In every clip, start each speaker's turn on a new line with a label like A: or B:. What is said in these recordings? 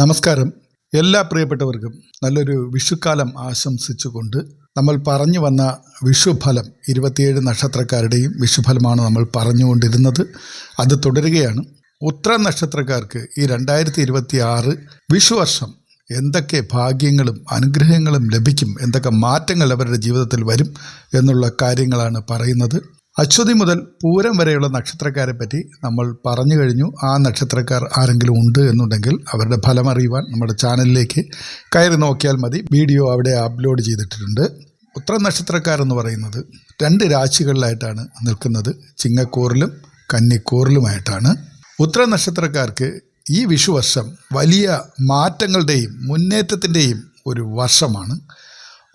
A: നമസ്കാരം. എല്ലാ പ്രിയപ്പെട്ടവർക്കും നല്ലൊരു വിഷുക്കാലം ആശംസിച്ചുകൊണ്ട് നമ്മൾ പറഞ്ഞു വന്ന വിഷുഫലം 27 നക്ഷത്രക്കാരുടെയും വിഷുഫലമാണ് നമ്മൾ പറഞ്ഞുകൊണ്ടിരുന്നത്. അത് തുടരുകയാണ്. ഉത്തര നക്ഷത്രക്കാർക്ക് ഈ 2026 വിഷുവർഷം എന്തൊക്കെ ഭാഗ്യങ്ങളും അനുഗ്രഹങ്ങളും ലഭിക്കും, എന്തൊക്കെ മാറ്റങ്ങൾ അവരുടെ ജീവിതത്തിൽ വരും എന്നുള്ള കാര്യങ്ങളാണ് പറയുന്നത്. അശ്വതി മുതൽ പൂരം വരെയുള്ള നക്ഷത്രക്കാരെ പറ്റി നമ്മൾ പറഞ്ഞു കഴിഞ്ഞു. ആ നക്ഷത്രക്കാർ ആരെങ്കിലും ഉണ്ട് എന്നുണ്ടെങ്കിൽ അവരുടെ ഫലം അറിയുവാൻ നമ്മുടെ ചാനലിലേക്ക് കയറി നോക്കിയാൽ മതി. വീഡിയോ അവിടെ അപ്ലോഡ് ചെയ്തിട്ടുണ്ട്. ഉത്തര നക്ഷത്രക്കാരെന്ന് പറയുന്നത് 2 രാശികളിലായിട്ടാണ് നിൽക്കുന്നത്, ചിങ്ങക്കൂറിലും കന്നിക്കൂറിലുമായിട്ടാണ്. ഉത്തര നക്ഷത്രക്കാർക്ക് ഈ വിഷുവർഷം വലിയ മാറ്റങ്ങളുടെയും മുന്നേറ്റത്തിൻ്റെയും ഒരു വർഷമാണ്.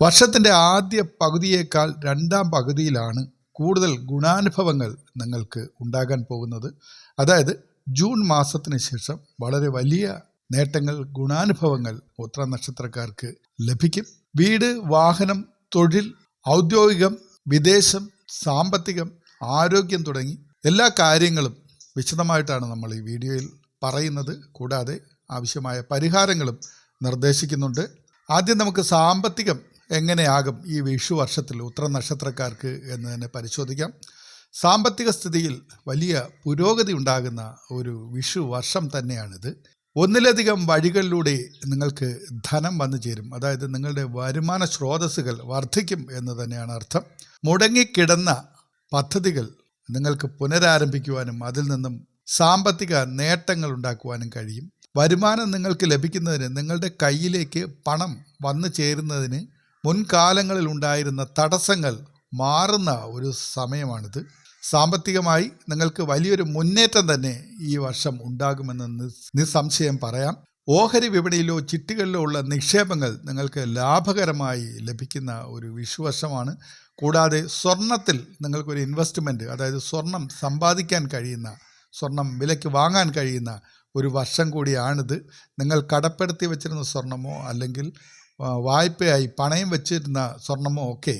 A: വർഷത്തിൻ്റെ ആദ്യ പകുതിയേക്കാൾ രണ്ടാം പകുതിയിലാണ് കൂടുതൽ ഗുണാനുഭവങ്ങൾ നിങ്ങൾക്ക് ഉണ്ടാകാൻ പോകുന്നത്. അതായത് ജൂൺ മാസത്തിന് ശേഷം വളരെ വലിയ നേട്ടങ്ങൾ, ഗുണാനുഭവങ്ങൾ ഉത്തര നക്ഷത്രക്കാർക്ക് ലഭിക്കും. വീട്, വാഹനം, തൊഴിൽ, ഔദ്യോഗികം, വിദേശം, സാമ്പത്തികം, ആരോഗ്യം തുടങ്ങി എല്ലാ കാര്യങ്ങളും വിശദമായിട്ടാണ് നമ്മൾ ഈ വീഡിയോയിൽ പറയുന്നത്. കൂടാതെ ആവശ്യമായ പരിഹാരങ്ങളും നിർദ്ദേശിക്കുന്നുണ്ട്. ആദ്യം നമുക്ക് സാമ്പത്തികം എങ്ങനെയാകും ഈ വിഷു വർഷത്തിൽ ഉത്തര നക്ഷത്രക്കാർക്ക് എന്ന് തന്നെ പരിശോധിക്കാം. സാമ്പത്തിക സ്ഥിതിയിൽ വലിയ പുരോഗതി ഉണ്ടാകുന്ന ഒരു വിഷു വർഷം തന്നെയാണിത്. ഒന്നിലധികം വഴികളിലൂടെ നിങ്ങൾക്ക് ധനം വന്നു ചേരും. അതായത് നിങ്ങളുടെ വരുമാന സ്രോതസ്സുകൾ വർദ്ധിക്കും എന്ന് തന്നെയാണ് അർത്ഥം. മുടങ്ങിക്കിടന്ന പദ്ധതികൾ നിങ്ങൾക്ക് പുനരാരംഭിക്കുവാനും അതിൽ നിന്നും സാമ്പത്തിക നേട്ടങ്ങൾ ഉണ്ടാക്കുവാനും കഴിയും. വരുമാനം നിങ്ങൾക്ക് ലഭിക്കുന്നതിന്, നിങ്ങളുടെ കയ്യിലേക്ക് പണം വന്നു ചേരുന്നതിന് മുൻകാലങ്ങളിൽ ഉണ്ടായിരുന്ന തടസ്സങ്ങൾ മാറുന്ന ഒരു സമയമാണിത്. സാമ്പത്തികമായി നിങ്ങൾക്ക് വലിയൊരു മുന്നേറ്റം തന്നെ ഈ വർഷം ഉണ്ടാകുമെന്ന് നിസ്സംശയം പറയാം. ഓഹരി വിപണിയിലോ ചിട്ടികളിലോ ഉള്ള നിക്ഷേപങ്ങൾ നിങ്ങൾക്ക് ലാഭകരമായി ലഭിക്കുന്ന ഒരു വിഷുവർഷമാണ്. കൂടാതെ സ്വർണത്തിൽ നിങ്ങൾക്കൊരു ഇൻവെസ്റ്റ്മെൻറ്റ്, അതായത് സ്വർണം സമ്പാദിക്കാൻ കഴിയുന്ന, സ്വർണം വിലയ്ക്ക് വാങ്ങാൻ കഴിയുന്ന ഒരു വർഷം കൂടിയാണിത്. നിങ്ങൾ കടപ്പെടുത്തി വെച്ചിരുന്ന സ്വർണമോ അല്ലെങ്കിൽ വായ്പയായി പണയം വെച്ചിരുന്ന സ്വർണമോ ഒക്കെ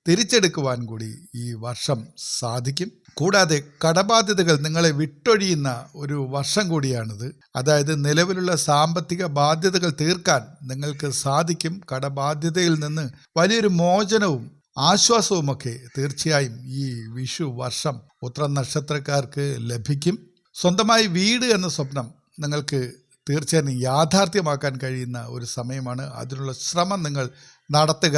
A: തിരിച്ചെടുക്കുവാൻ കൂടി ഈ വർഷം സാധിക്കും. കൂടാതെ കടബാധ്യതകൾ നിങ്ങളെ വിട്ടൊഴിയുന്ന ഒരു വർഷം കൂടിയാണിത്. അതായത് നിലവിലുള്ള സാമ്പത്തിക ബാധ്യതകൾ തീർക്കാൻ നിങ്ങൾക്ക് സാധിക്കും. കടബാധ്യതയിൽ നിന്ന് വലിയൊരു മോചനവും ആശ്വാസവുമൊക്കെ തീർച്ചയായും ഈ വിഷു വർഷം ഉത്തര നക്ഷത്രക്കാർക്ക് ലഭിക്കും. സ്വന്തമായി വീട് എന്ന സ്വപ്നം നിങ്ങൾക്ക് തീർച്ചയായും യാഥാർത്ഥ്യമാക്കാൻ കഴിയുന്ന ഒരു സമയമാണ്. അതിനുള്ള ശ്രമം നിങ്ങൾ നടത്തുക.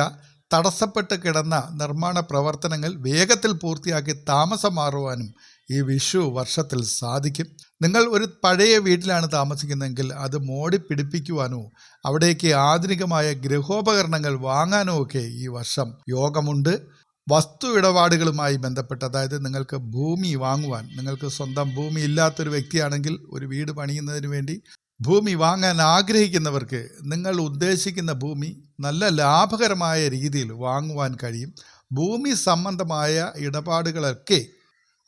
A: തടസ്സപ്പെട്ട് കിടന്ന നിർമ്മാണ പ്രവർത്തനങ്ങൾ വേഗത്തിൽ പൂർത്തിയാക്കി താമസം മാറുവാനും ഈ വിഷു വർഷത്തിൽ സാധിക്കും. നിങ്ങൾ ഒരു പഴയ വീട്ടിലാണ് താമസിക്കുന്നതെങ്കിൽ അത് മോടി പിടിപ്പിക്കുവാനോ അവിടേക്ക് ആധുനികമായ ഗൃഹോപകരണങ്ങൾ വാങ്ങാനോ ഒക്കെ ഈ വർഷം യോഗമുണ്ട്. വസ്തു ഇടപാടുകളുമായി ബന്ധപ്പെട്ട്, അതായത് നിങ്ങൾക്ക് ഭൂമി വാങ്ങുവാൻ, നിങ്ങൾക്ക് സ്വന്തം ഭൂമി ഇല്ലാത്തൊരു വ്യക്തിയാണെങ്കിൽ ഒരു വീട് പണിയുന്നതിന് വേണ്ടി ഭൂമി വാങ്ങാൻ ആഗ്രഹിക്കുന്നവർക്ക് നിങ്ങൾ ഉദ്ദേശിക്കുന്ന ഭൂമി നല്ല ലാഭകരമായ രീതിയിൽ വാങ്ങുവാൻ കഴിയും. ഭൂമി സംബന്ധമായ ഇടപാടുകളൊക്കെ,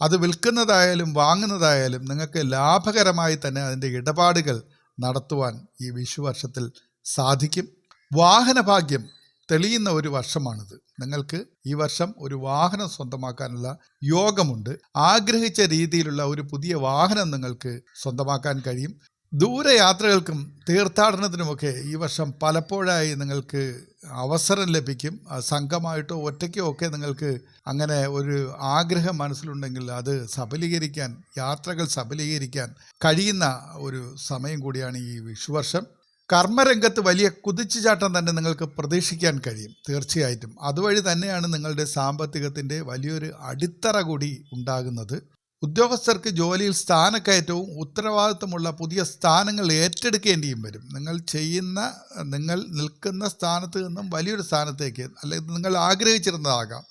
A: അത് വിൽക്കുന്നതായാലും വാങ്ങുന്നതായാലും നിങ്ങൾക്ക് ലാഭകരമായി തന്നെ അതിൻ്റെ ഇടപാടുകൾ നടത്തുവാൻ ഈ വിഷുവർഷത്തിൽ സാധിക്കും. വാഹനഭാഗ്യം തെളിയുന്ന ഒരു വർഷമാണിത്. നിങ്ങൾക്ക് ഈ വർഷം ഒരു വാഹനം സ്വന്തമാക്കാനുള്ള യോഗമുണ്ട്. ആഗ്രഹിച്ച രീതിയിലുള്ള ഒരു പുതിയ വാഹനം നിങ്ങൾക്ക് സ്വന്തമാക്കാൻ കഴിയും. ദൂരയാത്രകൾക്കും തീർത്ഥാടനത്തിനുമൊക്കെ ഈ വർഷം പലപ്പോഴായി നിങ്ങൾക്ക് അവസരം ലഭിക്കും. സംഘമായിട്ടോ ഒറ്റയ്ക്കോ ഒക്കെ നിങ്ങൾക്ക് അങ്ങനെ ഒരു ആഗ്രഹം മനസ്സിലുണ്ടെങ്കിൽ അത് സഫലീകരിക്കാൻ, യാത്രകൾ സഫലീകരിക്കാൻ കഴിയുന്ന ഒരു സമയം കൂടിയാണ് ഈ വിഷുവർഷം. കർമ്മരംഗത്ത് വലിയ കുതിച്ചുചാട്ടം തന്നെ നിങ്ങൾക്ക് പ്രതീക്ഷിക്കാൻ കഴിയും. തീർച്ചയായിട്ടും അതുവഴി തന്നെയാണ് നിങ്ങളുടെ സാമ്പത്തികത്തിൻ്റെ വലിയൊരു അടിത്തറ കൂടി ഉണ്ടാകുന്നത്. ഉദ്യോഗസ്ഥർക്ക് ജോലിയിൽ സ്ഥാനക്കയറ്റവും ഉത്തരവാദിത്വമുള്ള പുതിയ സ്ഥാനങ്ങൾ ഏറ്റെടുക്കേണ്ടിയും വരും. നിങ്ങൾ നിൽക്കുന്ന സ്ഥാനത്ത് നിന്നും വലിയൊരു സ്ഥാനത്തേക്ക്, അല്ലെങ്കിൽ നിങ്ങൾ ആഗ്രഹിച്ചിരുന്നതാകാം,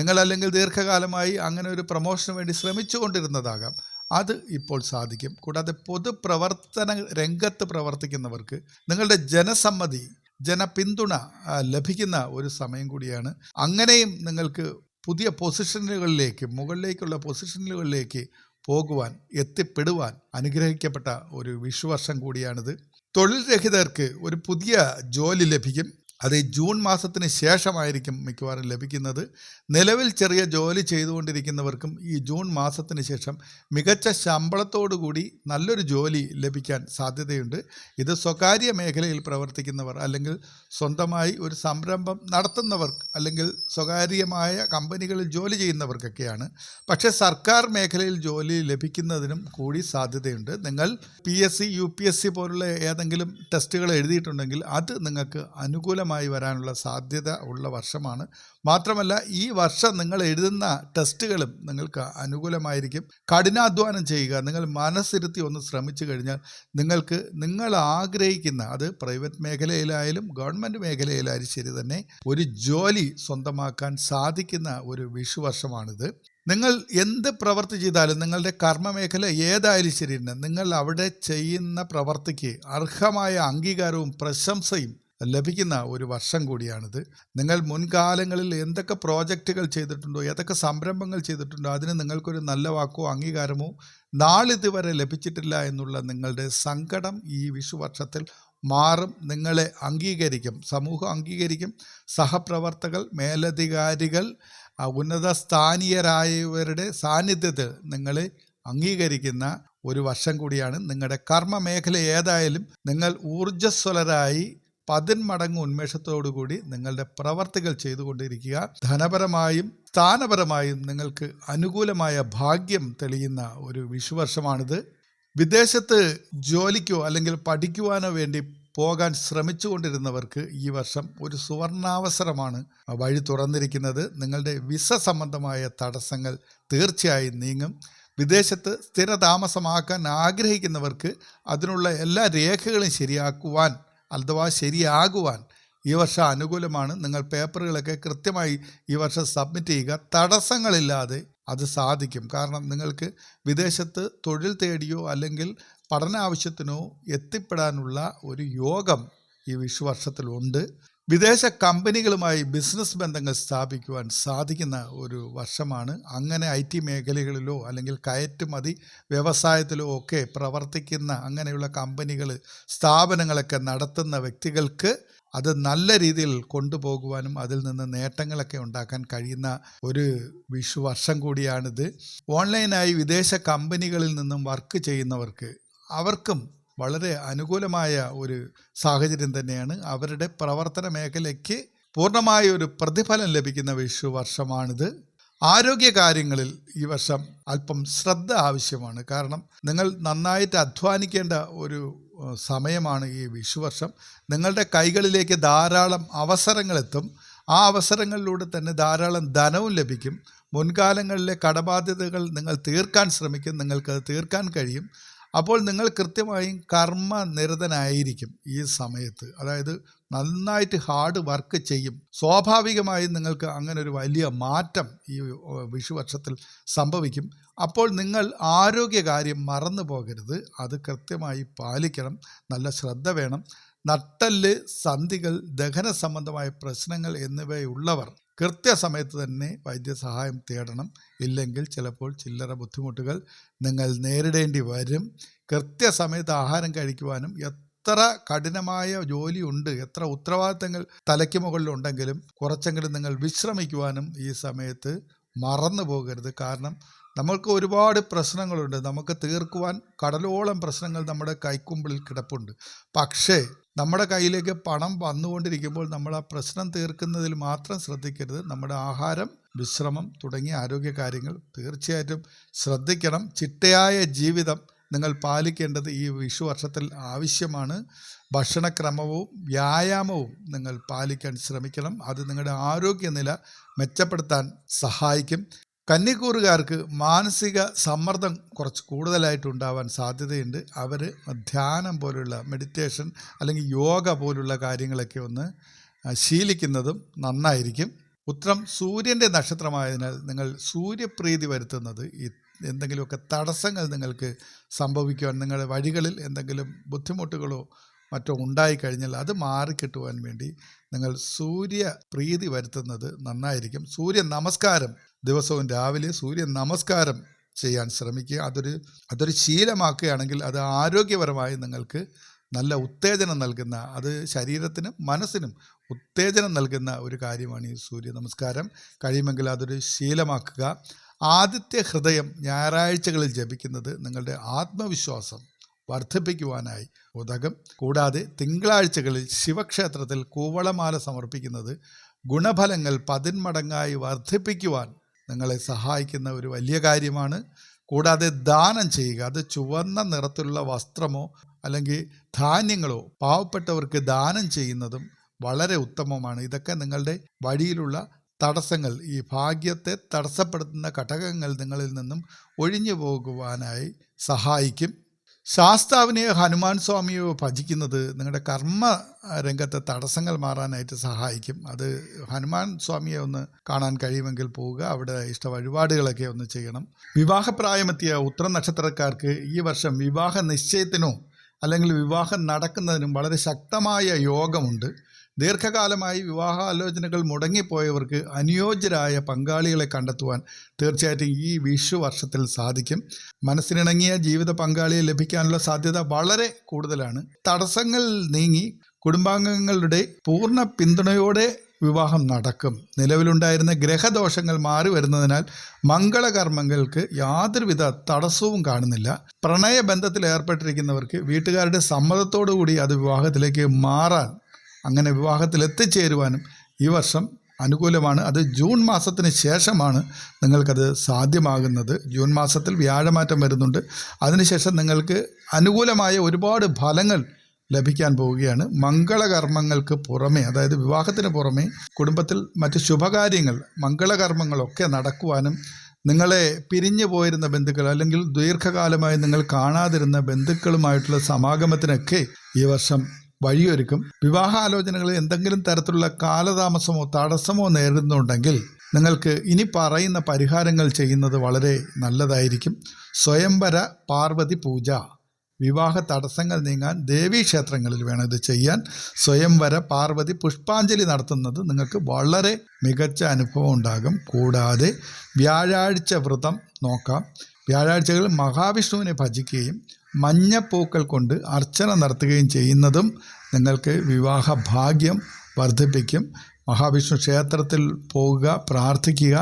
A: നിങ്ങൾ അല്ലെങ്കിൽ ദീർഘകാലമായി അങ്ങനെ ഒരു പ്രൊമോഷന് വേണ്ടി ശ്രമിച്ചു കൊണ്ടിരുന്നതാകാം, അത് ഇപ്പോൾ സാധിക്കും. കൂടാതെ പൊതുപ്രവർത്തന രംഗത്ത് പ്രവർത്തിക്കുന്നവർക്ക് നിങ്ങളുടെ ജനസമ്മതി, ജനപിന്തുണ ലഭിക്കുന്ന ഒരു സമയം കൂടിയാണ്. അങ്ങനെയും നിങ്ങൾക്ക് പുതിയ പൊസിഷനുകളിലേക്ക്, മുകളിലേക്കുള്ള പൊസിഷനുകളിലേക്ക് പോകുവാൻ, എത്തിപ്പെടുവാൻ അനുഗ്രഹിക്കപ്പെട്ട ഒരു വിഷുവർഷം കൂടിയാണിത്. തൊഴിൽ രഹിതർക്ക് ഒരു പുതിയ ജോലി ലഭിക്കും. അത് ഈ ജൂൺ മാസത്തിന് ശേഷമായിരിക്കും മിക്കവാറും ലഭിക്കുന്നത്. നിലവിൽ ചെറിയ ജോലി ചെയ്തുകൊണ്ടിരിക്കുന്നവർക്കും ഈ ജൂൺ മാസത്തിന് ശേഷം മികച്ച ശമ്പളത്തോടു കൂടി നല്ലൊരു ജോലി ലഭിക്കാൻ സാധ്യതയുണ്ട്. ഇത് സ്വകാര്യ മേഖലയിൽ പ്രവർത്തിക്കുന്നവർ, അല്ലെങ്കിൽ സ്വന്തമായി ഒരു സംരംഭം നടത്തുന്നവർ, അല്ലെങ്കിൽ സ്വകാര്യമായ കമ്പനികളിൽ ജോലി ചെയ്യുന്നവർക്കൊക്കെയാണ്. പക്ഷേ സർക്കാർ മേഖലയിൽ ജോലി ലഭിക്കുന്നതിനും കൂടി സാധ്യതയുണ്ട്. നിങ്ങൾ PSC UPSC പോലുള്ള ഏതെങ്കിലും ടെസ്റ്റുകൾ എഴുതിയിട്ടുണ്ടെങ്കിൽ അത് നിങ്ങൾക്ക് അനുകൂലമായി വരാനുള്ള സാധ്യത ഉള്ള വർഷമാണ്. മാത്രമല്ല, ഈ വർഷം നിങ്ങൾ എഴുതുന്ന ടെസ്റ്റുകളും നിങ്ങൾക്ക് അനുകൂലമായിരിക്കും. കഠിനാധ്വാനം ചെയ്യുക. നിങ്ങൾ മനസ്സിരുത്തി ഒന്ന് ശ്രമിച്ചു കഴിഞ്ഞാൽ നിങ്ങൾക്ക് നിങ്ങൾ ആഗ്രഹിക്കുന്ന, അത് പ്രൈവറ്റ് മേഖലയിലായാലും ഗവൺമെൻറ് മേഖലയിലായാലും ശരി തന്നെ, ഒരു ജോലി സ്വന്തമാക്കാൻ സാധിക്കുന്ന ഒരു വിഷുവർഷമാണിത്. നിങ്ങൾ എന്ത് പ്രവൃത്തി ചെയ്താലും, നിങ്ങളുടെ കർമ്മമേഖല ഏതായാലും ശരി തന്നെ, നിങ്ങൾ അവിടെ ചെയ്യുന്ന പ്രവൃത്തിക്ക് അർഹമായ അംഗീകാരവും പ്രശംസയും ലഭിക്കുന്ന ഒരു വർഷം കൂടിയാണിത്. നിങ്ങൾ മുൻകാലങ്ങളിൽ എന്തൊക്കെ പ്രോജക്റ്റുകൾ ചെയ്തിട്ടുണ്ടോ, ഏതൊക്കെ സംരംഭങ്ങൾ ചെയ്തിട്ടുണ്ടോ, അതിന് നിങ്ങൾക്കൊരു നല്ല വാക്കോ അംഗീകാരമോ നാളിതുവരെ ലഭിച്ചിട്ടില്ല എന്നുള്ള നിങ്ങളുടെ സങ്കടം ഈ വിഷുവർഷത്തിൽ മാറും. നിങ്ങളെ അംഗീകരിക്കും, സമൂഹം അംഗീകരിക്കും. സഹപ്രവർത്തകർ, മേലധികാരികൾ, ഉന്നത സ്ഥാനീയരായവരുടെ സാന്നിധ്യത്തിൽ നിങ്ങളെ അംഗീകരിക്കുന്ന ഒരു വർഷം കൂടിയാണ്. നിങ്ങളുടെ കർമ്മ മേഖല ഏതായാലും നിങ്ങൾ ഊർജ്ജസ്വലരായി 10 മടങ്ങ് ഉന്മേഷത്തോടുകൂടി നിങ്ങളുടെ പ്രവർത്തികൾ ചെയ്തുകൊണ്ടിരിക്കുക. ധനപരമായും സ്ഥാനപരമായും നിങ്ങൾക്ക് അനുകൂലമായ ഭാഗ്യം തെളിയുന്ന ഒരു വിഷുവർഷമാണിത്. വിദേശത്ത് ജോലിക്കോ അല്ലെങ്കിൽ പഠിക്കുവാനോ വേണ്ടി പോകാൻ ശ്രമിച്ചുകൊണ്ടിരുന്നവർക്ക് ഈ വർഷം ഒരു സുവർണാവസരമാണ് വഴി തുറന്നിരിക്കുന്നത്. നിങ്ങളുടെ വിസ സംബന്ധമായ തടസ്സങ്ങൾ തീർച്ചയായും നീങ്ങും. വിദേശത്ത് സ്ഥിരതാമസമാക്കാൻ ആഗ്രഹിക്കുന്നവർക്ക് അതിനുള്ള എല്ലാ രേഖകളും ശരിയാക്കുവാൻ അഥവാ ശരിയാകുവാൻ ഈ വർഷം അനുകൂലമാണ്. നിങ്ങൾ പേപ്പറുകളൊക്കെ കൃത്യമായി ഈ വർഷം സബ്മിറ്റ് ചെയ്യുക. തടസ്സങ്ങളില്ലാതെ അത് സാധിക്കും. കാരണം നിങ്ങൾക്ക് വിദേശത്ത് തൊഴിൽ തേടിയോ അല്ലെങ്കിൽ പഠന ആവശ്യത്തിനോ എത്തിപ്പെടാനുള്ള ഒരു യോഗം ഈ വിഷുവർഷത്തിലുണ്ട്. വിദേശ കമ്പനികളുമായി ബിസിനസ് ബന്ധങ്ങൾ സ്ഥാപിക്കുവാൻ സാധിക്കുന്ന ഒരു വർഷമാണ്. അങ്ങനെ IT മേഖലകളിലോ അല്ലെങ്കിൽ കയറ്റുമതി വ്യവസായത്തിലോ ഒക്കെ പ്രവർത്തിക്കുന്ന അങ്ങനെയുള്ള കമ്പനികൾ, സ്ഥാപനങ്ങളൊക്കെ നടത്തുന്ന വ്യക്തികൾക്ക് അത് നല്ല രീതിയിൽ കൊണ്ടുപോകുവാനും അതിൽ നിന്ന് നേട്ടങ്ങളൊക്കെ ഉണ്ടാക്കാൻ കഴിയുന്ന ഒരു വിഷുവർഷം കൂടിയാണിത്. ഓൺലൈനായി വിദേശ കമ്പനികളിൽ നിന്നും വർക്ക് ചെയ്യുന്നവർക്ക്, അവർക്കും വളരെ അനുകൂലമായ ഒരു സാഹചര്യം തന്നെയാണ്. അവരുടെ പ്രവർത്തന മേഖലയ്ക്ക് പൂർണ്ണമായ ഒരു പ്രതിഫലം ലഭിക്കുന്ന വിഷുവർഷമാണിത്. ആരോഗ്യ കാര്യങ്ങളിൽ ഈ വർഷം അല്പം ശ്രദ്ധ ആവശ്യമാണ്. കാരണം നിങ്ങൾ നന്നായിട്ട് അധ്വാനിക്കേണ്ട ഒരു സമയമാണ് ഈ വിഷുവർഷം. നിങ്ങളുടെ കൈകളിലേക്ക് ധാരാളം അവസരങ്ങളെത്തും. ആ അവസരങ്ങളിലൂടെ തന്നെ ധാരാളം ധനവും ലഭിക്കും. മുൻകാലങ്ങളിലെ കടബാധ്യതകൾ നിങ്ങൾ തീർക്കാൻ ശ്രമിക്കും, നിങ്ങൾക്കത് തീർക്കാൻ കഴിയും. അപ്പോൾ നിങ്ങൾ കൃത്യമായും കർമ്മനിരതനായിരിക്കും ഈ സമയത്ത്. അതായത് നന്നായിട്ട് ഹാർഡ് വർക്ക് ചെയ്യും. സ്വാഭാവികമായും നിങ്ങൾക്ക് അങ്ങനെ ഒരു വലിയ മാറ്റം ഈ വിഷുവർഷത്തിൽ സംഭവിക്കും. അപ്പോൾ നിങ്ങൾ ആരോഗ്യകാര്യം മറന്നു പോകരുത്. അത് കൃത്യമായി പാലിക്കണം. നല്ല ശ്രദ്ധ വേണം. നട്ടെല്ല്, സന്ധികൾ, ദഹന സംബന്ധമായ പ്രശ്നങ്ങൾ എന്നിവയുള്ളവർ കൃത്യസമയത്ത് തന്നെ വൈദ്യസഹായം തേടണം. ഇല്ലെങ്കിൽ ചിലപ്പോൾ ചില്ലറ ബുദ്ധിമുട്ടുകൾ നിങ്ങൾ നേരിടേണ്ടി വരും. കൃത്യസമയത്ത് ആഹാരം കഴിക്കുവാനും, എത്ര കഠിനമായ ജോലിയുണ്ട്, എത്ര ഉത്തരവാദിത്തങ്ങൾ തലയ്ക്ക് മുകളിലുണ്ടെങ്കിലും കുറച്ചെങ്കിലും നിങ്ങൾ വിശ്രമിക്കുവാനും ഈ സമയത്ത് മറന്നു പോകരുത്. കാരണം നമ്മൾക്ക് ഒരുപാട് പ്രശ്നങ്ങളുണ്ട്. നമുക്ക് തീർക്കുവാൻ കടലോളം പ്രശ്നങ്ങൾ നമ്മുടെ കൈക്കുമ്പിളിൽ കിടപ്പുണ്ട്. പക്ഷേ നമ്മുടെ കയ്യിലേക്ക് പണം വന്നുകൊണ്ടിരിക്കുമ്പോൾ നമ്മൾ ആ പ്രശ്നം തീർക്കുന്നതിൽ മാത്രം ശ്രദ്ധിക്കരുത്. നമ്മുടെ ആഹാരം, വിശ്രമം തുടങ്ങിയ ആരോഗ്യ കാര്യങ്ങൾ തീർച്ചയായിട്ടും ശ്രദ്ധിക്കണം. ചിട്ടയായ ജീവിതം നിങ്ങൾ പാലിക്കേണ്ടത് ഈ വിഷുവർഷത്തിൽ ആവശ്യമാണ്. ഭക്ഷണക്രമവും വ്യായാമവും നിങ്ങൾ പാലിക്കാൻ ശ്രമിക്കണം. അത് നിങ്ങളുടെ ആരോഗ്യനില മെച്ചപ്പെടുത്താൻ സഹായിക്കും. കന്നിക്കൂറുകാർക്ക് മാനസിക സമ്മർദ്ദം കുറച്ച് കൂടുതലായിട്ടുണ്ടാവാൻ സാധ്യതയുണ്ട്. അവർ ധ്യാനം പോലുള്ള, മെഡിറ്റേഷൻ അല്ലെങ്കിൽ യോഗ പോലുള്ള കാര്യങ്ങളൊക്കെ ഒന്ന് ശീലിക്കുന്നതും നന്നായിരിക്കും. ഉത്രം സൂര്യൻ്റെ നക്ഷത്രമായതിനാൽ നിങ്ങൾ സൂര്യപ്രീതി വരുത്തുന്നത് എന്തെങ്കിലുമൊക്കെ തടസ്സങ്ങൾ നിങ്ങൾക്ക് സംഭവിക്കുവാൻ, നിങ്ങളുടെ വഴികളിൽ എന്തെങ്കിലും ബുദ്ധിമുട്ടുകളോ മറ്റോ ഉണ്ടായിക്കഴിഞ്ഞാൽ അത് മാറിക്കിട്ടുവാൻ വേണ്ടി നിങ്ങൾ സൂര്യപ്രീതി വരുത്തുന്നത് നന്നായിരിക്കും. സൂര്യ നമസ്കാരം ദിവസവും രാവിലെ സൂര്യ നമസ്കാരം ചെയ്യാൻ ശ്രമിക്കുക. അതൊരു ശീലമാക്കുകയാണെങ്കിൽ അത് ആരോഗ്യപരമായി നിങ്ങൾക്ക് നല്ല ഉത്തേജനം നൽകുന്ന, അത് ശരീരത്തിനും മനസ്സിനും ഉത്തേജനം നൽകുന്ന ഒരു കാര്യമാണ് ഈ സൂര്യ നമസ്കാരം. കഴിയുമെങ്കിൽ അതൊരു ശീലമാക്കുക. ആദിത്യ ഹൃദയം ഞായറാഴ്ചകളിൽ ജപിക്കുന്നത് നിങ്ങളുടെ ആത്മവിശ്വാസം വർദ്ധിപ്പിക്കുവാനായി ഉതകും. കൂടാതെ തിങ്കളാഴ്ചകളിൽ ശിവക്ഷേത്രത്തിൽ കൂവളമാല സമർപ്പിക്കുന്നത് ഗുണഫലങ്ങൾ 10 മടങ്ങായി വർദ്ധിപ്പിക്കുവാൻ നിങ്ങളെ സഹായിക്കുന്ന ഒരു വലിയ കാര്യമാണ്. കൂടാതെ ദാനം ചെയ്യുക. അത് ചുവന്ന നിറത്തിലുള്ള വസ്ത്രമോ അല്ലെങ്കിൽ ധാന്യങ്ങളോ പാവപ്പെട്ടവർക്ക് ദാനം ചെയ്യുന്നതും വളരെ ഉത്തമമാണ്. ഇതൊക്കെ നിങ്ങളുടെ വഴിയിലുള്ള തടസ്സങ്ങൾ, ഈ ഭാഗ്യത്തെ തടസ്സപ്പെടുത്തുന്ന ഘടകങ്ങൾ നിങ്ങളിൽ നിന്നും ഒഴിഞ്ഞു പോകുവാനായി സഹായിക്കും. ശാസ്താവിനെയോ ഹനുമാൻ സ്വാമിയോ ഭജിക്കുന്നത് നിങ്ങളുടെ കർമ്മ രംഗത്തെ തടസ്സങ്ങൾ മാറാനായിട്ട് സഹായിക്കും. അത് ഹനുമാൻ സ്വാമിയെ ഒന്ന് കാണാൻ കഴിയുമെങ്കിൽ പോവുക, അവിടെ ഇഷ്ട വഴിപാടുകളൊക്കെ ഒന്ന് ചെയ്യണം. വിവാഹപ്രായമെത്തിയ ഉത്തര നക്ഷത്രക്കാർക്ക് ഈ വർഷം വിവാഹ നിശ്ചയത്തിനോ അല്ലെങ്കിൽ വിവാഹം നടക്കുന്നതിനും വളരെ ശക്തമായ യോഗമുണ്ട്. ദീർഘകാലമായി വിവാഹാലോചനകൾ മുടങ്ങിപ്പോയവർക്ക് അനുയോജ്യരായ പങ്കാളികളെ കണ്ടെത്തുവാൻ തീർച്ചയായിട്ടും ഈ വിഷു വർഷത്തിൽ സാധിക്കും. മനസ്സിനിണങ്ങിയ ജീവിത പങ്കാളിയെ ലഭിക്കാനുള്ള സാധ്യത വളരെ കൂടുതലാണ്. തടസ്സങ്ങൾ നീങ്ങി കുടുംബാംഗങ്ങളുടെ പൂർണ്ണ പിന്തുണയോടെ വിവാഹം നടക്കും. നിലവിലുണ്ടായിരുന്ന ഗ്രഹദോഷങ്ങൾ മാറി വരുന്നതിനാൽ മംഗളകർമ്മങ്ങൾക്ക് യാതൊരുവിധ തടസ്സവും കാണുന്നില്ല. പ്രണയബന്ധത്തിൽ ഏർപ്പെട്ടിരിക്കുന്നവർക്ക് വീട്ടുകാരുടെ സമ്മതത്തോടു കൂടി അത് വിവാഹത്തിലേക്ക് മാറാൻ, അങ്ങനെ വിവാഹത്തിൽ എത്തിച്ചേരുവാനും ഈ വർഷം അനുകൂലമാണ്. അത് ജൂൺ മാസത്തിന് ശേഷമാണ് നിങ്ങൾക്കത് സാധ്യമാകുന്നത്. ജൂൺ മാസത്തിൽ വ്യാഴമാറ്റം വരുന്നുണ്ട്. അതിനുശേഷം നിങ്ങൾക്ക് അനുകൂലമായ ഒരുപാട് ഫലങ്ങൾ ലഭിക്കാൻ പോവുകയാണ്. മംഗളകർമ്മങ്ങൾക്ക് പുറമെ, അതായത് വിവാഹത്തിന് പുറമെ കുടുംബത്തിൽ മറ്റ് ശുഭകാര്യങ്ങൾ, മംഗളകർമ്മങ്ങളൊക്കെ നടക്കുവാനും നിങ്ങളെ പിരിഞ്ഞു പോയിരുന്ന ബന്ധുക്കൾ അല്ലെങ്കിൽ ദീർഘകാലമായി നിങ്ങൾ കാണാതിരുന്ന ബന്ധുക്കളുമായിട്ടുള്ള സമാഗമത്തിനൊക്കെ ഈ വർഷം വഴിയൊരുക്കും. വിവാഹാലോചനകളിൽ എന്തെങ്കിലും തരത്തിലുള്ള കാലതാമസമോ തടസ്സമോ നേരിടുന്നുണ്ടെങ്കിൽ നിങ്ങൾക്ക് ഇനി പറയുന്ന പരിഹാരങ്ങൾ ചെയ്യുന്നത് വളരെ നല്ലതായിരിക്കും. സ്വയംവര പാർവതി പൂജ. വിവാഹ തടസ്സങ്ങൾ നീങ്ങാൻ ദേവീക്ഷേത്രങ്ങളിൽ വേണം ഇത് ചെയ്യാൻ. സ്വയംവര പാർവതി പുഷ്പാഞ്ജലി നടത്തുന്നത് നിങ്ങൾക്ക് വളരെ മികച്ച അനുഭവം ഉണ്ടാകും. കൂടാതെ വ്യാഴാഴ്ച വ്രതം നോക്കാം. വ്യാഴാഴ്ചകളിൽ മഹാവിഷ്ണുവിനെ ഭജിക്കുകയും മഞ്ഞപ്പൂക്കൾ കൊണ്ട് അർച്ചന നടത്തുകയും ചെയ്യുന്നതും നിങ്ങൾക്ക് വിവാഹ ഭാഗ്യം വർദ്ധിപ്പിക്കും. മഹാവിഷ്ണു ക്ഷേത്രത്തിൽ പോവുക, പ്രാർത്ഥിക്കുക,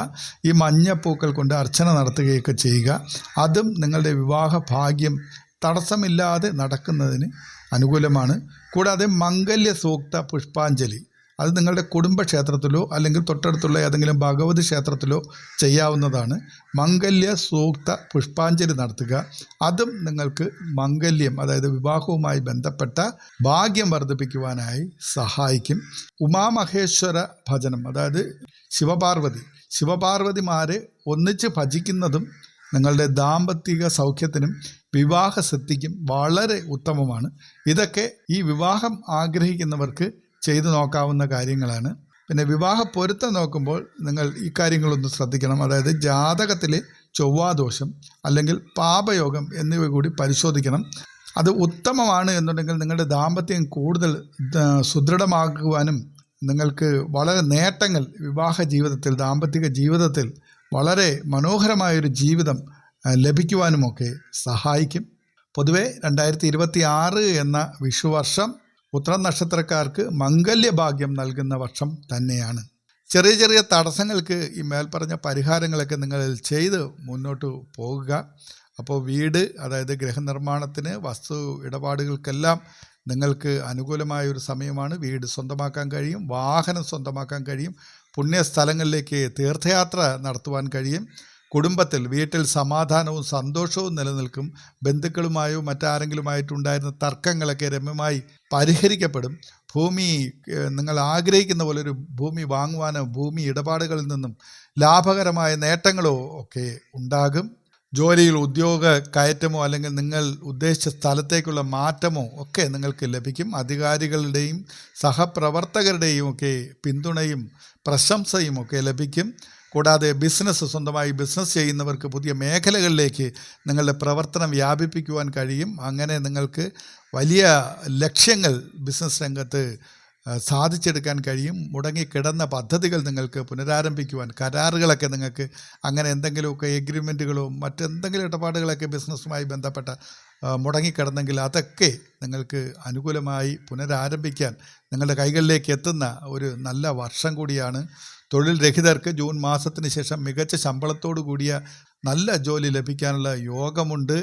A: ഈ മഞ്ഞപ്പൂക്കൾ കൊണ്ട് അർച്ചന നടത്തുകയൊക്കെ ചെയ്യുക. അതും നിങ്ങളുടെ വിവാഹ ഭാഗ്യം തടസ്സമില്ലാതെ നടക്കുന്നതിന് അനുകൂലമാണ്. കൂടാതെ മംഗല്യ സൂക്ത പുഷ്പാഞ്ജലി, അത് നിങ്ങളുടെ കുടുംബക്ഷേത്രത്തിലോ അല്ലെങ്കിൽ തൊട്ടടുത്തുള്ള ഏതെങ്കിലും ഭഗവതി ക്ഷേത്രത്തിലോ ചെയ്യാവുന്നതാണ്. മംഗല്യ സൂക്ത പുഷ്പാഞ്ജലി നടത്തുക. അതും നിങ്ങൾക്ക് മംഗല്യം, അതായത് വിവാഹവുമായി ബന്ധപ്പെട്ട ഭാഗ്യം വർദ്ധിപ്പിക്കുവാനായി സഹായിക്കും. ഉമാമഹേശ്വര ഭജനം, അതായത് ശിവപാർവതിമാരെ ഒന്നിച്ച് ഭജിക്കുന്നതും നിങ്ങളുടെ ദാമ്പത്തിക സൗഖ്യത്തിനും വിവാഹസിദ്ധിക്കും വളരെ ഉത്തമമാണ്. ഇതൊക്കെ ഈ വിവാഹം ആഗ്രഹിക്കുന്നവർക്ക് ചെയ്തു നോക്കാവുന്ന കാര്യങ്ങളാണ്. പിന്നെ വിവാഹ പൊരുത്തം നോക്കുമ്പോൾ നിങ്ങൾ ഈ കാര്യങ്ങളൊന്ന് ശ്രദ്ധിക്കണം. അതായത് ജാതകത്തിലെ ചൊവ്വാദോഷം അല്ലെങ്കിൽ പാപയോഗം എന്നിവ കൂടി പരിശോധിക്കണം. അത് ഉത്തമമാണ് എന്നുണ്ടെങ്കിൽ നിങ്ങളുടെ ദാമ്പത്യം കൂടുതൽ സുദൃഢമാക്കുവാനും നിങ്ങൾക്ക് വളരെ നേട്ടങ്ങൾ വിവാഹ ജീവിതത്തിൽ, ദാമ്പത്തിക ജീവിതത്തിൽ വളരെ മനോഹരമായൊരു ജീവിതം ലഭിക്കുവാനുമൊക്കെ സഹായിക്കും. പൊതുവെ 2026 എന്ന വിഷുവർഷം ഉത്തര നക്ഷത്രക്കാർക്ക് മംഗല്യഭാഗ്യം നൽകുന്ന വർഷം തന്നെയാണ്. ചെറിയ ചെറിയ തടസ്സങ്ങൾക്ക് ഈ മേൽപ്പറഞ്ഞ പരിഹാരങ്ങളൊക്കെ നിങ്ങൾ ചെയ്ത് മുന്നോട്ട് പോകുക. അപ്പോൾ വീട്, അതായത് ഗൃഹനിർമ്മാണത്തിന്, വസ്തു ഇടപാടുകൾക്കെല്ലാം നിങ്ങൾക്ക് അനുകൂലമായൊരു സമയമാണ്. വീട് സ്വന്തമാക്കാൻ കഴിയും, വാഹനം സ്വന്തമാക്കാൻ കഴിയും, പുണ്യസ്ഥലങ്ങളിലേക്ക് തീർത്ഥയാത്ര നടത്തുവാൻ കഴിയും. കുടുംബത്തിൽ, വീട്ടിൽ സമാധാനവും സന്തോഷവും നിലനിൽക്കും. ബന്ധുക്കളുമായോ മറ്റാരെങ്കിലുമായിട്ടുണ്ടായിരുന്ന തർക്കങ്ങളൊക്കെ രമ്യമായി പരിഹരിക്കപ്പെടും. ഭൂമി, നിങ്ങൾ ആഗ്രഹിക്കുന്ന പോലെ ഒരു ഭൂമി വാങ്ങുവാനോ ഭൂമി ഇടപാടുകളിൽ നിന്നും ലാഭകരമായ നേട്ടങ്ങളോ ഒക്കെ ഉണ്ടാകും. ജോലിയിൽ ഉദ്യോഗ കയറ്റമോ അല്ലെങ്കിൽ നിങ്ങൾ ഉദ്ദേശിച്ച സ്ഥലത്തേക്കുള്ള മാറ്റമോ ഒക്കെ നിങ്ങൾക്ക് ലഭിക്കും. അധികാരികളുടെയും സഹപ്രവർത്തകരുടെയും ഒക്കെ പിന്തുണയും പ്രശംസയും ഒക്കെ ലഭിക്കും. കൂടാതെ സ്വന്തമായി ബിസിനസ് ചെയ്യുന്നവർക്ക് പുതിയ മേഖലകളിലേക്ക് നിങ്ങളുടെ പ്രവർത്തനം വ്യാപിപ്പിക്കുവാൻ കഴിയും. അങ്ങനെ നിങ്ങൾക്ക് വലിയ ലക്ഷ്യങ്ങൾ ബിസിനസ് രംഗത്ത് സാധിച്ചെടുക്കാൻ കഴിയും. മുടങ്ങിക്കിടന്ന പദ്ധതികൾ നിങ്ങൾക്ക് പുനരാരംഭിക്കുവാൻ, കരാറുകളൊക്കെ നിങ്ങൾക്ക്, അങ്ങനെ എന്തെങ്കിലുമൊക്കെ എഗ്രിമെൻറ്റുകളോ മറ്റെന്തെങ്കിലും ഇടപാടുകളൊക്കെ ബിസിനസ്സുമായി ബന്ധപ്പെട്ട മുടങ്ങിക്കിടന്നെങ്കിൽ അതൊക്കെ നിങ്ങൾക്ക് അനുകൂലമായി പുനരാരംഭിക്കാൻ നിങ്ങളുടെ കൈകളിലേക്ക് എത്തുന്ന ഒരു നല്ല വർഷം കൂടിയാണ്. തൊഴിൽ രഹിതർക്ക് ജൂൺ മാസത്തിന് ശേഷം മികച്ച ശമ്പളത്തോടു കൂടിയ നല്ല ജോലി ലഭിക്കാനുള്ള യോഗമുണ്ട്.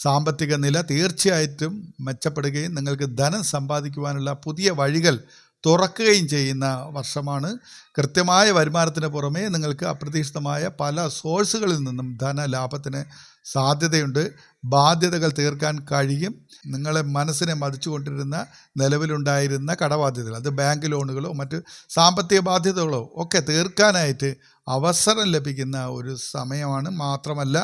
A: സാമ്പത്തിക നില തീർച്ചയായിട്ടും മെച്ചപ്പെടുകയും നിങ്ങൾക്ക് ധനം സമ്പാദിക്കുവാനുള്ള പുതിയ വഴികൾ തുറക്കുകയും ചെയ്യുന്ന വർഷമാണ്. കൃത്യമായ വരുമാനത്തിന് പുറമേ നിങ്ങൾക്ക് അപ്രതീക്ഷിതമായ പല സോഴ്സുകളിൽ നിന്നും ധനലാഭത്തിന് സാധ്യതയുണ്ട്. ബാധ്യതകൾ തീർക്കാൻ കഴിയും. നിങ്ങളെ മനസ്സിനെ മതിച്ചുകൊണ്ടിരുന്ന നിലവിലുണ്ടായിരുന്ന കടബാധ്യതകൾ, അത് ബാങ്ക് ലോണുകളോ മറ്റ് സാമ്പത്തിക ബാധ്യതകളോ ഒക്കെ തീർക്കാനായിട്ട് അവസരം ലഭിക്കുന്ന ഒരു സമയമാണ്. മാത്രമല്ല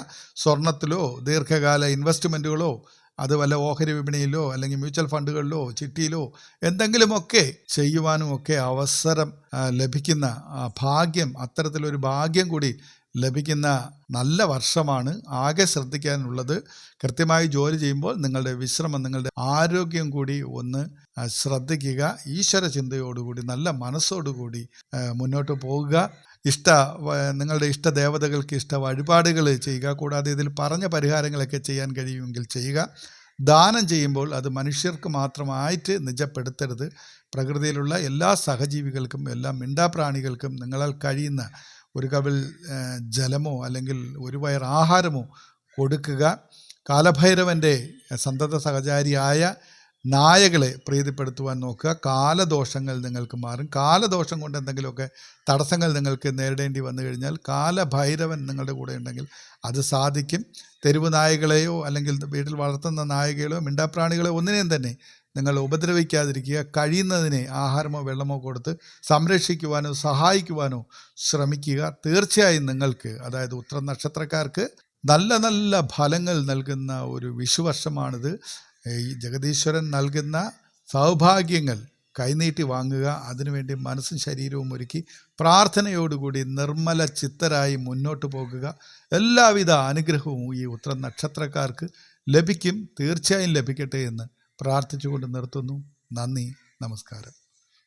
A: സ്വർണത്തിലോ ദീർഘകാല ഇൻവെസ്റ്റ്മെൻറ്റുകളോ അത് വല്ല ഓഹരി വിപണിയിലോ അല്ലെങ്കിൽ മ്യൂച്വൽ ഫണ്ടുകളിലോ ചിട്ടിയിലോ എന്തെങ്കിലുമൊക്കെ ചെയ്യുവാനുമൊക്കെ അവസരം ലഭിക്കുന്ന ഭാഗ്യം, അത്തരത്തിലൊരു ഭാഗ്യം കൂടി ലഭിക്കുന്ന നല്ല വർഷമാണ്. ആകെ ശ്രദ്ധിക്കാനുള്ളത്, കൃത്യമായി ജോലി ചെയ്യുമ്പോൾ നിങ്ങളുടെ വിശ്രമം, നിങ്ങളുടെ ആരോഗ്യം കൂടി ഒന്ന് ശ്രദ്ധിക്കുക. ഈശ്വര ചിന്തയോടുകൂടി നല്ല മനസ്സോടുകൂടി മുന്നോട്ട് പോകുക. നിങ്ങളുടെ ഇഷ്ട ദേവതകൾക്ക് ഇഷ്ട വഴിപാടുകൾ ചെയ്യുക. കൂടാതെ ഇതിൽ പറഞ്ഞ പരിഹാരങ്ങളൊക്കെ ചെയ്യാൻ കഴിയുമെങ്കിൽ ചെയ്യുക. ദാനം ചെയ്യുമ്പോൾ അത് മനുഷ്യർക്ക് മാത്രമായിട്ട് നിജപ്പെടുത്തരുത്. പ്രകൃതിയിലുള്ള എല്ലാ സഹജീവികൾക്കും, എല്ലാ മിണ്ടാപ്രാണികൾക്കും നിങ്ങളാൽ കഴിയുന്ന ഒരു കവിൾ ജലമോ അല്ലെങ്കിൽ ഒരു വയർ ആഹാരമോ കൊടുക്കുക. കാലഭൈരവൻ്റെ സന്തത സഹചാരിയായ നായകളെ പ്രീതിപ്പെടുത്തുവാൻ നോക്കുക. കാലദോഷങ്ങൾ നിങ്ങൾക്ക് മാറും. കാലദോഷം കൊണ്ട് എന്തെങ്കിലുമൊക്കെ തടസ്സങ്ങൾ നിങ്ങൾക്ക് നേരിടേണ്ടി വന്നു കഴിഞ്ഞാൽ കാലഭൈരവൻ നിങ്ങളുടെ കൂടെ ഉണ്ടെങ്കിൽ അത് സാധിക്കും. തെരുവ് നായകളെയോ അല്ലെങ്കിൽ വീട്ടിൽ വളർത്തുന്ന നായകളെയോ മിണ്ടാപ്രാണികളെയോ ഒന്നിനെയും തന്നെ നിങ്ങൾ ഉപദ്രവിക്കാതിരിക്കുക. കഴിയുന്നതിനെ ആഹാരമോ വെള്ളമോ കൊടുത്ത് സംരക്ഷിക്കുവാനോ സഹായിക്കുവാനോ ശ്രമിക്കുക. തീർച്ചയായും നിങ്ങൾക്ക്, അതായത് ഉത്തര നക്ഷത്രക്കാർക്ക് നല്ല നല്ല ഫലങ്ങൾ നൽകുന്ന ഒരു വിഷുവർഷമാണിത്. ഈ ജഗദീശ്വരൻ നൽകുന്ന സൗഭാഗ്യങ്ങൾ കൈനീട്ടി വാങ്ങുക. അതിനുവേണ്ടി മനസ്സും ശരീരവും ഒരുക്കി പ്രാർത്ഥനയോടുകൂടി നിർമ്മല ചിത്തരായി മുന്നോട്ട് പോകുക. എല്ലാവിധ അനുഗ്രഹവും ഈ ഉത്തര നക്ഷത്രക്കാർക്ക് ലഭിക്കും. തീർച്ചയായും ലഭിക്കട്ടെ എന്ന് പ്രാർത്ഥിച്ചുകൊണ്ട് നിർത്തുന്നു. നന്ദി, നമസ്കാരം.